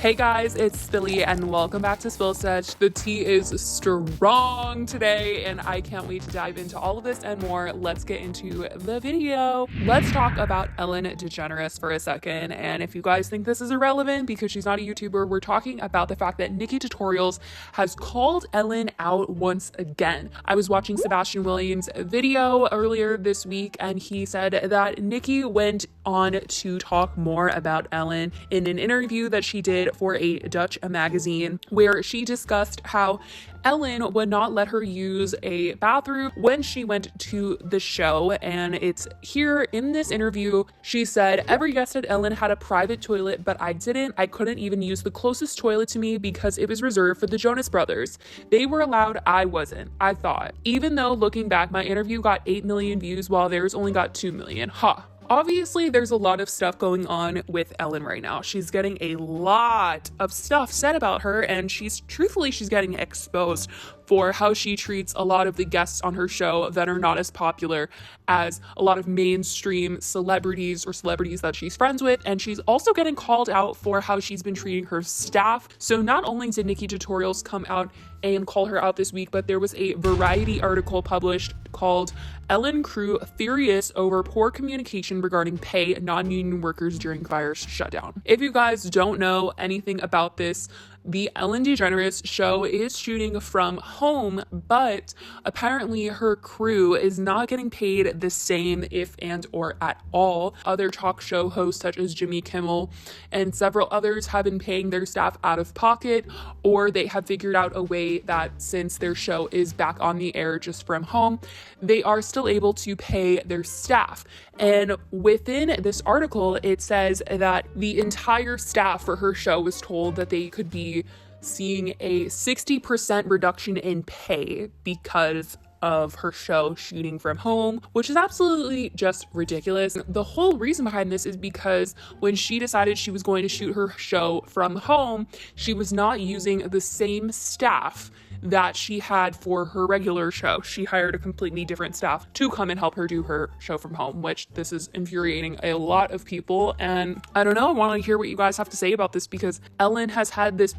Hey guys, it's Spilly and welcome back to Spill Sketch. The tea is strong today and I can't wait to dive into all of this and more. Let's get into the video. Let's talk about Ellen DeGeneres for a second. And if you guys think this is irrelevant because she's not a YouTuber, we're talking about the fact that Nikki Tutorials has called Ellen out once again. I was watching Sebastian Williams' video earlier this week and he said that Nikki went on to talk more about Ellen in an interview that she did for a Dutch magazine, where she discussed how Ellen would not let her use a bathroom when she went to the show. And it's here in this interview, she said, "Every guest at Ellen had a private toilet, but I didn't. I couldn't even use the closest toilet to me because it was reserved for the Jonas Brothers. They were allowed, I wasn't. I thought. Even though looking back, my interview got 8 million views while theirs only got 2 million. Ha." Obviously, there's a lot of stuff going on with Ellen right now. She's getting a lot of stuff said about her, and she's getting exposed for how she treats a lot of the guests on her show that are not as popular as a lot of mainstream celebrities or celebrities that she's friends with. And she's also getting called out for how she's been treating her staff. So not only did Nikki Tutorials come out and call her out this week, but there was a Variety article published called "Ellen Crew Furious Over Poor Communication Regarding Pay Non-Union Workers During Virus Shutdown." If you guys don't know anything about this, the Ellen DeGeneres show is shooting from home, but apparently her crew is not getting paid the same, if and or at all. Other talk show hosts such as Jimmy Kimmel and several others have been paying their staff out of pocket, or they have figured out a way that since their show is back on the air just from home, they are still able to pay their staff. And within this article, it says that the entire staff for her show was told that they could be seeing a 60% reduction in pay because of her show shooting from home, which is absolutely just ridiculous. The whole reason behind this is because when she decided she was going to shoot her show from home, she was not using the same staff that she had for her regular show. She hired a completely different staff to come and help her do her show from home, which this is infuriating a lot of people. And I don't know, I want to hear what you guys have to say about this, because Ellen has had this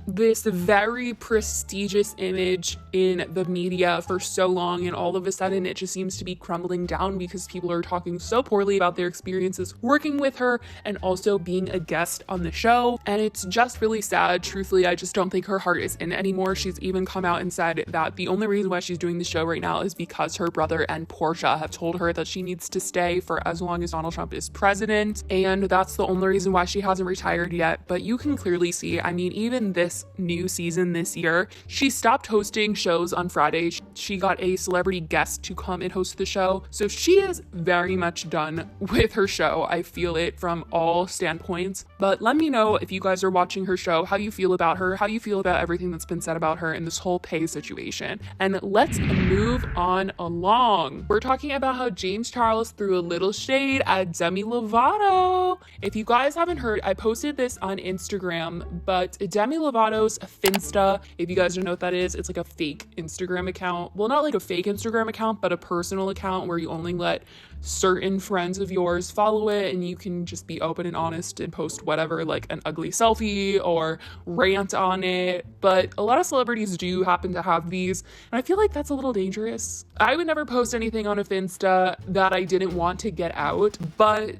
very prestigious image in the media for so long, and all of a sudden it just seems to be crumbling down because people are talking so poorly about their experiences working with her and also being a guest on the show. And it's just really sad. Truthfully, I just don't think her heart is in it anymore. She's even come out and said that the only reason why she's doing the show right now is because her brother and Portia have told her that she needs to stay for as long as Donald Trump is president, and that's the only reason why she hasn't retired yet. But you can clearly see, I mean, even this new season this year, she stopped hosting shows on Friday. She got a celebrity guest to come and host the show, so she is very much done with her show. I feel it from all standpoints. But let me know, if you guys are watching her show, how you feel about her, how you feel about everything that's been said about her in this whole pay situation. And let's move on along. We're talking about how James Charles threw a little shade at Demi Lovato. If you guys haven't heard, I posted this on Instagram, but Demi Lovato's Finsta, if you guys don't know what that is, it's like a fake Instagram account. Well, not like a fake Instagram account, but a personal account where you only let certain friends of yours follow it, and you can just be open and honest and post whatever, like an ugly selfie or rant on it. But a lot of celebrities do happen to have these, and I feel like that's a little dangerous. I would never post anything on a Finsta that I didn't want to get out, but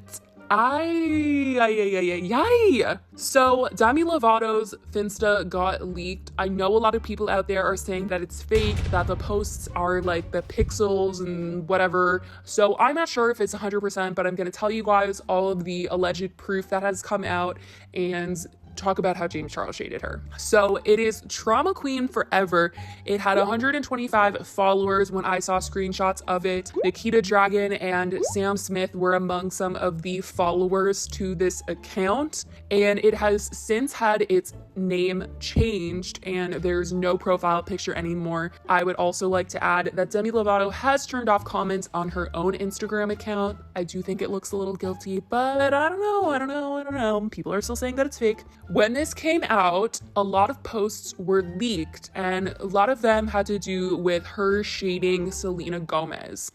So Demi Lovato's Finsta got leaked. I know a lot of people out there are saying that it's fake, that the posts are like the pixels and whatever. So I'm not sure if it's 100%, but I'm going to tell you guys all of the alleged proof that has come out and talk about how James Charles shaded her. So it is Trauma Queen Forever. It had 125 followers when I saw screenshots of it. Nikita Dragon and Sam Smith were among some of the followers to this account, and it has since had its name changed and there's no profile picture anymore. I would also like to add that Demi Lovato has turned off comments on her own Instagram account. I do think it looks a little guilty, but I don't know. People are still saying that it's fake. When this came out, a lot of posts were leaked, and a lot of them had to do with her shading Selena Gomez.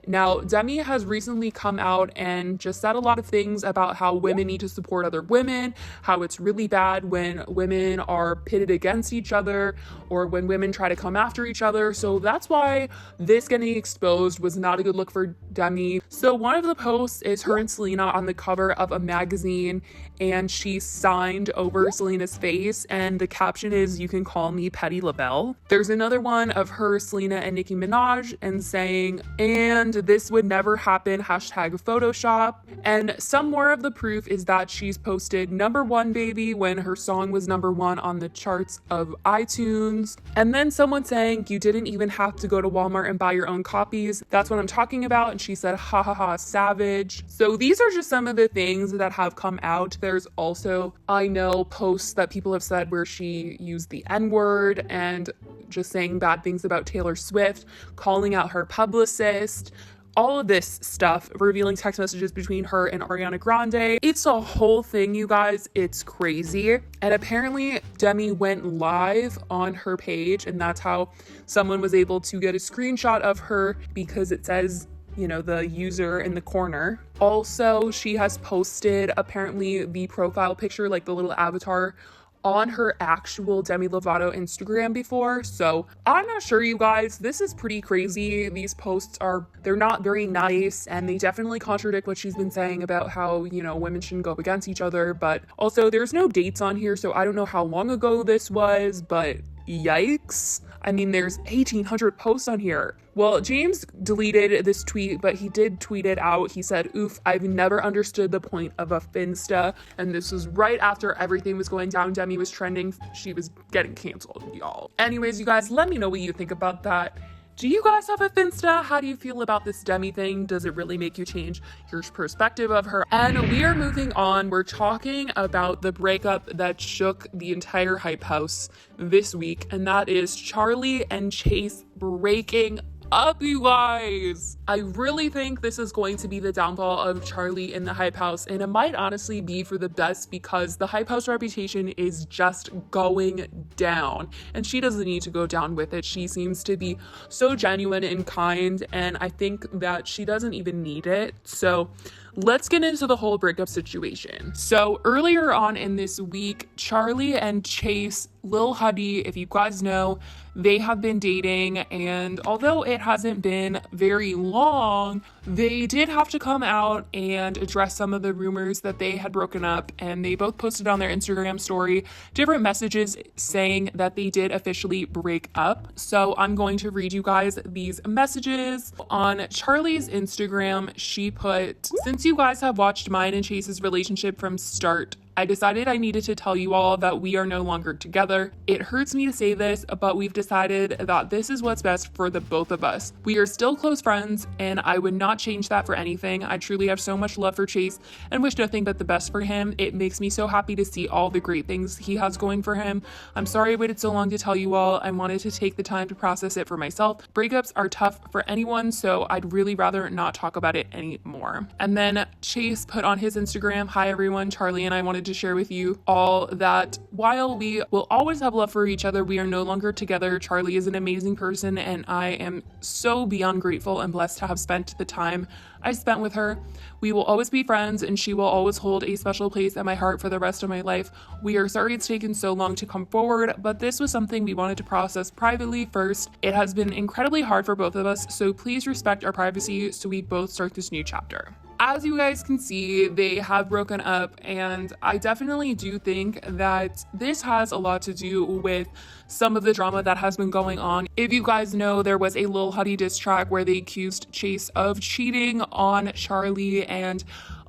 Now, Demi has recently come out and just said a lot of things about how women need to support other women, how it's really bad when women are pitted against each other or when women try to come after each other. So that's why this getting exposed was not a good look for Demi. So one of the posts is her and Selena on the cover of a magazine, and she signed over Selena's face, and the caption is, "You can call me Petty LaBelle." There's another one of her, Selena, and Nicki Minaj, and saying, "And this would never happen, hashtag Photoshop." And some more of the proof is that she's posted "Number One Baby" when her song was number one on the charts of iTunes. And then someone saying, "You didn't even have to go to Walmart and buy your own copies. That's what I'm talking about." And she said, "Ha ha ha, savage." So these are just some of the things that have come out. There's also, I know, posts that people have said where she used the N-word and just saying bad things about Taylor Swift, calling out her publicist, all of this stuff, revealing text messages between her and Ariana Grande. It's a whole thing, you guys. It's crazy. And apparently Demi went live on her page, and that's how someone was able to get a screenshot of her, because it says, you know, the user in the corner. Also, she has posted apparently the profile picture, like the little avatar, on her actual Demi Lovato Instagram before. So I'm not sure, you guys. This is pretty crazy. These posts they're not very nice, and they definitely contradict what she's been saying about how, you know, women shouldn't go up against each other. But also, there's no dates on here, so I don't know how long ago this was, but yikes. I mean, there's 1,800 posts on here. Well, James deleted this tweet, but he did tweet it out. He said, "Oof, I've never understood the point of a Finsta." And this was right after everything was going down. Demi was trending. She was getting canceled, y'all. Anyways, you guys, let me know what you think about that. Do you guys have a Finsta? How do you feel about this Demi thing? Does it really make you change your perspective of her? And we are moving on. We're talking about the breakup that shook the entire Hype House this week, and that is Charli and Chase breaking up, you guys. I really think this is going to be the downfall of Charli in the Hype House, and it might honestly be for the best, because the Hype House reputation is just going down, and she doesn't need to go down with it. She seems to be so genuine and kind, and I think that she doesn't even need it. So let's get into the whole breakup situation. So earlier on in this week, Charli and Chase, Lil Huddy, if you guys know, they have been dating, and although it hasn't been very long, they did have to come out and address some of the rumors that they had broken up, and they both posted on their Instagram story different messages saying that they did officially break up. So I'm going to read you guys these messages. On Charli's Instagram, she put, "Since you guys have watched mine and Chase's relationship from start, I decided I needed to tell you all that we are no longer together. It hurts me to say this, but we've decided that this is what's best for the both of us. We are still close friends, and I would not change that for anything. I truly have so much love for Chase and wish nothing but the best for him. It makes me so happy to see all the great things he has going for him. I'm sorry I waited so long to tell you all. I wanted to take the time to process it for myself. Breakups are tough for anyone, so I'd really rather not talk about it anymore." And then Chase put on his Instagram, "Hi everyone, Charli and I wanted to share with you all that while we will always have love for each other, we are no longer together. Charli is an amazing person, and I am so beyond grateful and blessed to have spent the time I spent with her. We will always be friends, and she will always hold a special place in my heart for the rest of my life. We are sorry it's taken so long to come forward, but this was something we wanted to process privately first. It has been incredibly hard for both of us, so please respect our privacy so we both start this new chapter." As you guys can see, they have broken up, and I definitely do think that this has a lot to do with some of the drama that has been going on. If you guys know, there was a Lil Huddy diss track where they accused Chase of cheating on Charli, and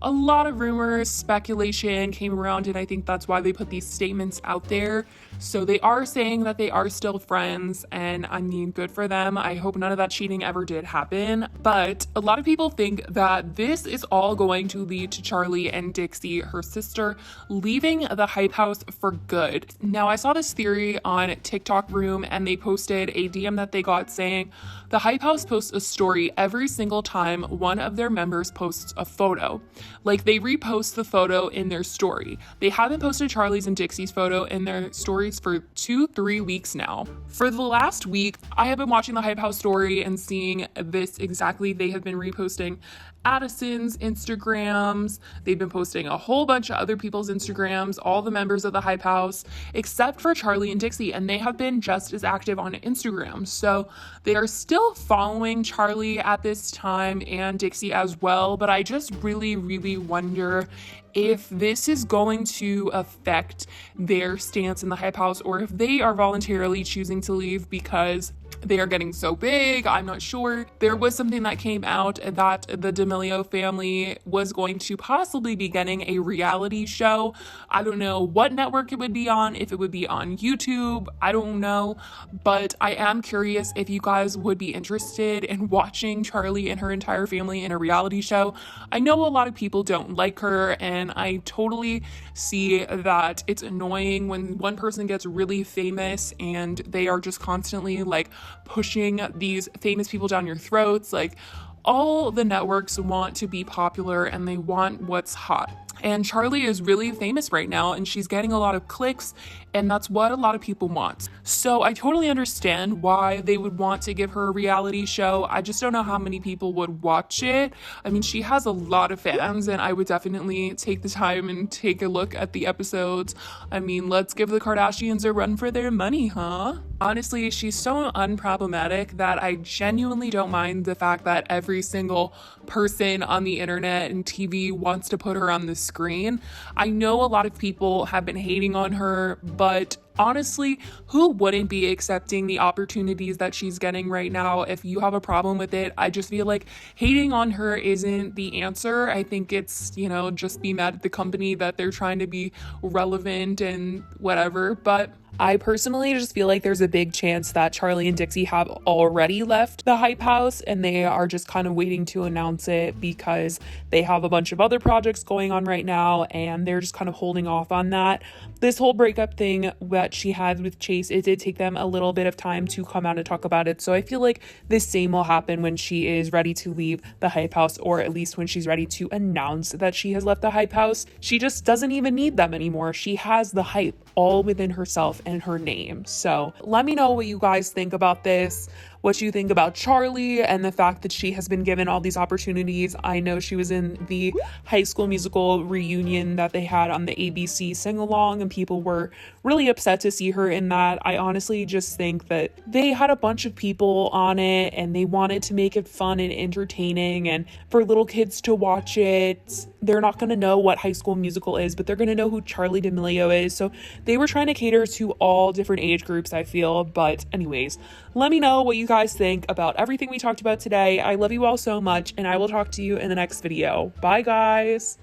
a lot of rumors, speculation came around, and I think that's why they put these statements out there. So they are saying that they are still friends, and I mean, good for them. I hope none of that cheating ever did happen. But a lot of people think that this is all going to lead to Charli and Dixie, her sister, leaving the Hype House for good. Now, I saw this theory on TikTok Room, and they posted a DM that they got saying, "The Hype House posts a story every single time one of their members posts a photo. Like, they repost the photo in their story. They haven't posted Charli's and Dixie's photo in their stories for 2-3 weeks now. For the last week, I have been watching the Hype House story and seeing this exactly. They have been reposting Addison's Instagrams. They've been posting a whole bunch of other people's Instagrams, all the members of the Hype House, except for Charli and Dixie, and they have been just as active on Instagram. So they are still following Charli at this time and Dixie as well, but I just really, really wonder if this is going to affect their stance in the Hype House, or if they are voluntarily choosing to leave because they are getting so big. I'm not sure. There was something that came out that the D'Amelio family was going to possibly be getting a reality show. I don't know what network it would be on, if it would be on YouTube, I don't know, but I am curious if you guys would be interested in watching Charli and her entire family in a reality show. I know a lot of people don't like her, and I totally see that it's annoying when one person gets really famous and they are just constantly like pushing these famous people down your throats. Like, all the networks want to be popular and they want what's hot. And Charli is really famous right now and she's getting a lot of clicks, and that's what a lot of people want. So I totally understand why they would want to give her a reality show. I just don't know how many people would watch it. I mean, she has a lot of fans, and I would definitely take the time and take a look at the episodes. I mean, let's give the Kardashians a run for their money, huh? Honestly, she's so unproblematic that I genuinely don't mind the fact that every single person on the internet and TV wants to put her on the screen. I know a lot of people have been hating on her, but honestly, who wouldn't be accepting the opportunities that she's getting right now? If you have a problem with it, I just feel like hating on her isn't the answer. I think it's, just be mad at the company that they're trying to be relevant and whatever. But I personally just feel like there's a big chance that Charli and Dixie have already left the Hype House, and they are just kind of waiting to announce it because they have a bunch of other projects going on right now, and they're just kind of holding off on that. This whole breakup thing that she had with Chase, it did take them a little bit of time to come out and talk about it. So I feel like the same will happen when she is ready to leave the Hype House, or at least when she's ready to announce that she has left the Hype House. She just doesn't even need them anymore. She has the hype all within herself and her name. So let me know what you guys think about this, what you think about Charli and the fact that she has been given all these opportunities. I know she was in the High School Musical reunion that they had on the ABC sing-along, and people were really upset to see her in that. I honestly just think that they had a bunch of people on it and they wanted to make it fun and entertaining and for little kids to watch it. They're not going to know what High School Musical is, but they're going to know who Charli D'Amelio is. So they were trying to cater to all different age groups, I feel. But anyways, let me know what you guys think about everything we talked about today. I love you all so much, and I will talk to you in the next video. Bye, guys.